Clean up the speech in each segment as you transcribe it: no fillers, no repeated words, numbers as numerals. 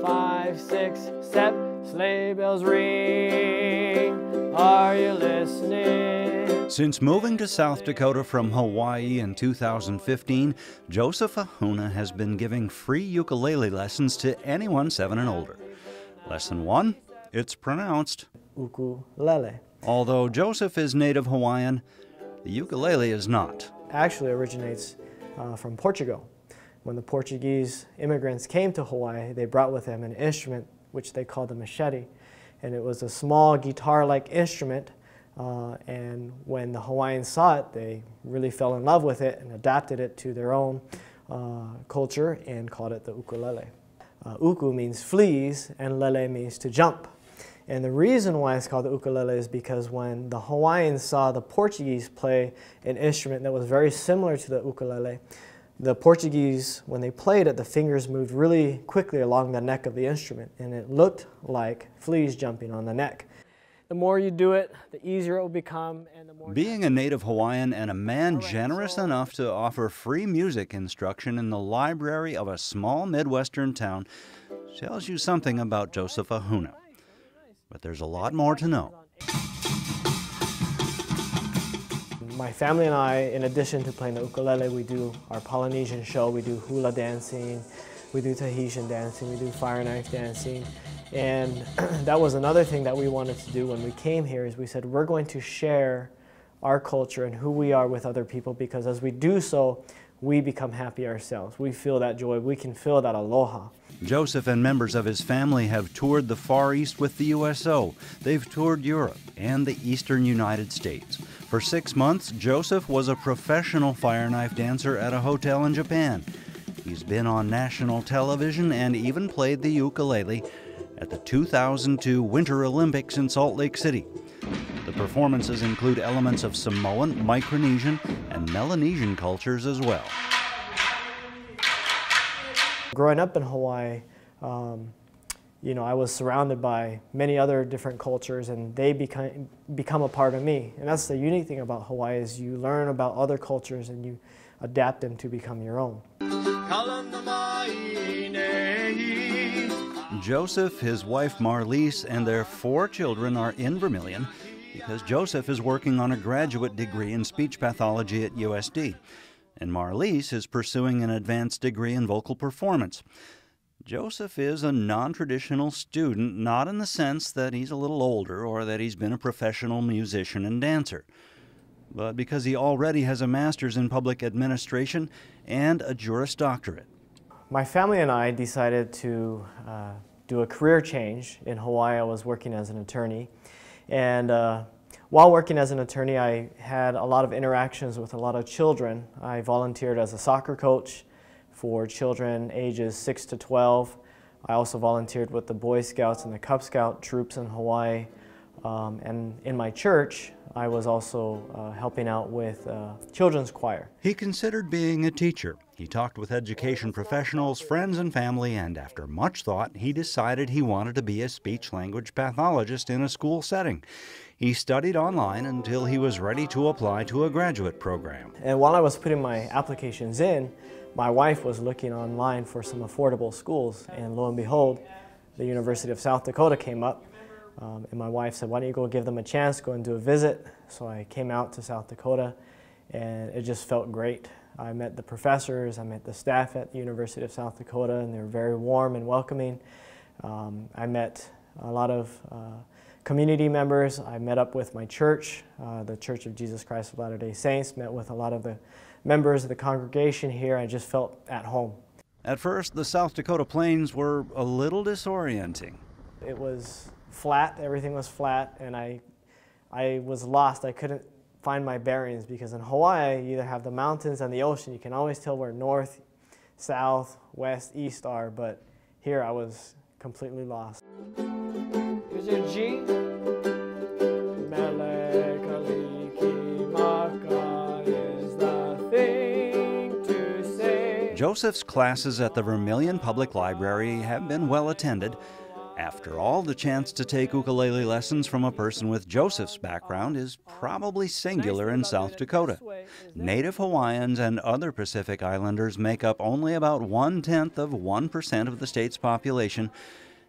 5, 6, 7, sleigh bells ring. Are you listening? Since moving to South Dakota from Hawaii in 2015, Joseph Ahuna has been giving free ukulele lessons to anyone 7 and older. Lesson 1, it's pronounced Ukulele. Although Joseph is native Hawaiian, the ukulele is not. Actually originates from Portugal. When the Portuguese immigrants came to Hawaii, they brought with them an instrument which they called the machete. And it was a small guitar-like instrument, and when the Hawaiians saw it, they really fell in love with it and adapted it to their own culture and called it the ukulele. Uku means fleas and lele means to jump. And the reason why it's called the ukulele is because when the Hawaiians saw the Portuguese play an instrument that was very similar to the ukulele, the Portuguese, when they played it, the fingers moved really quickly along the neck of the instrument, and it looked like fleas jumping on the neck. The more you do it, the easier it will become. And the more Being a native Hawaiian and a man generous enough to offer free music instruction in the library of a small Midwestern town tells you something about Joseph Ahuna. But there's a lot more to know. My family and I, in addition to playing the ukulele, we do our Polynesian show, we do hula dancing, we do Tahitian dancing, we do fire knife dancing. And that was another thing that we wanted to do when we came here, is we said we're going to share our culture and who we are with other people, because as we do so, we become happy ourselves. We feel that joy, we can feel that aloha. Joseph and members of his family have toured the Far East with the USO. They've toured Europe and the Eastern United States. For 6 months, Joseph was a professional fire knife dancer at a hotel in Japan. He's been on national television and even played the ukulele at the 2002 Winter Olympics in Salt Lake City. The performances include elements of Samoan, Micronesian, and Melanesian cultures as well. Growing up in Hawaii, you know, I was surrounded by many other different cultures, and they become a part of me. And that's the unique thing about Hawaii, is you learn about other cultures and you adapt them to become your own. Joseph, his wife Marlise, and their 4 children are in Vermilion because Joseph is working on a graduate degree in speech pathology at USD, and Marlise is pursuing an advanced degree in vocal performance. Joseph is a non-traditional student, not in the sense that he's a little older or that he's been a professional musician and dancer, but because he already has a master's in public administration and a Juris Doctorate. My family and I decided to do a career change. In Hawaii, I was working as an attorney, and while working as an attorney, I had a lot of interactions with a lot of children. I volunteered as a soccer coach for children ages 6 to 12. I also volunteered with the Boy Scouts and the Cub Scout troops in Hawaii. And in my church, I was also helping out with children's choir. He considered being a teacher. He talked with education professionals, friends, and family, and after much thought, he decided he wanted to be a speech-language pathologist in a school setting. He studied online until he was ready to apply to a graduate program. And while I was putting my applications in, my wife was looking online for some affordable schools, and lo and behold, the University of South Dakota came up. And my wife said, why don't you go give them a chance, go and do a visit. So I came out to South Dakota, and it just felt great. I met the professors, I met the staff at the University of South Dakota, and they were very warm and welcoming. I met a lot of community members. I met up with my church, the Church of Jesus Christ of Latter-day Saints, met with a lot of the members of the congregation here. I just felt at home. At first, the South Dakota plains were a little disorienting. It was flat, everything was flat, and I was lost. I couldn't find my bearings, because in Hawaii you either have the mountains and the ocean. You can always tell where north, south, west, east are, but here I was completely lost. Is it G? is the thing to say. Joseph's classes at the Vermilion Public Library have been well attended, After all, the chance to take ukulele lessons from a person with Joseph's background is probably singular in South Dakota. Native Hawaiians and other Pacific Islanders make up only about 1/10 of 1% of the state's population.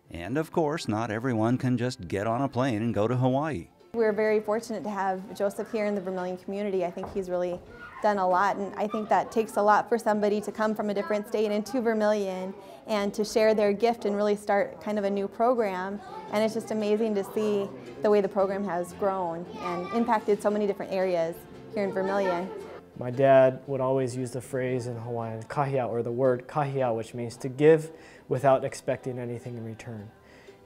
And of course, not everyone can just get on a plane and go to Hawaii. We're very fortunate to have Joseph here in the Vermilion community. I think he's really done a lot, and I think that takes a lot for somebody to come from a different state into Vermilion and to share their gift and really start kind of a new program. And it's just amazing to see the way the program has grown and impacted so many different areas here in Vermilion. My dad would always use the phrase in Hawaiian, kahia, or the word kahia, which means to give without expecting anything in return.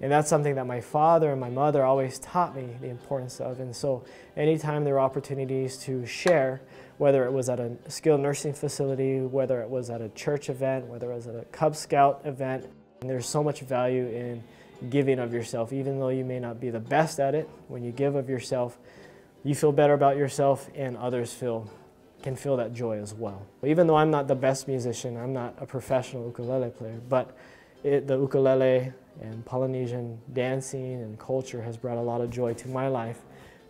And that's something that my father and my mother always taught me the importance of. And so anytime there were opportunities to share, whether it was at a skilled nursing facility, whether it was at a church event, whether it was at a Cub Scout event, and there's so much value in giving of yourself. Even though you may not be the best at it, when you give of yourself, you feel better about yourself and others can feel that joy as well. Even though I'm not the best musician, I'm not a professional ukulele player, but the ukulele and Polynesian dancing and culture has brought a lot of joy to my life,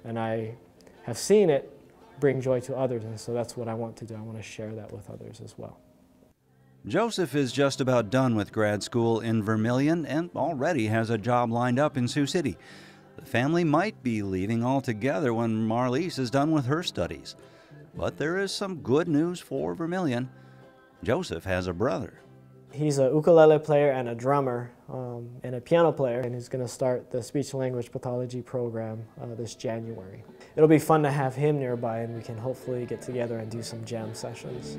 and I have seen it bring joy to others, and so that's what I want to do. I want to share that with others as well. Joseph is just about done with grad school in Vermilion and already has a job lined up in Sioux City. The family might be leaving altogether when Marlise is done with her studies. But there is some good news for Vermilion. Joseph has a brother. He's a ukulele player and a drummer and a piano player, and he's going to start the speech-language pathology program this January. It'll be fun to have him nearby, and we can hopefully get together and do some jam sessions.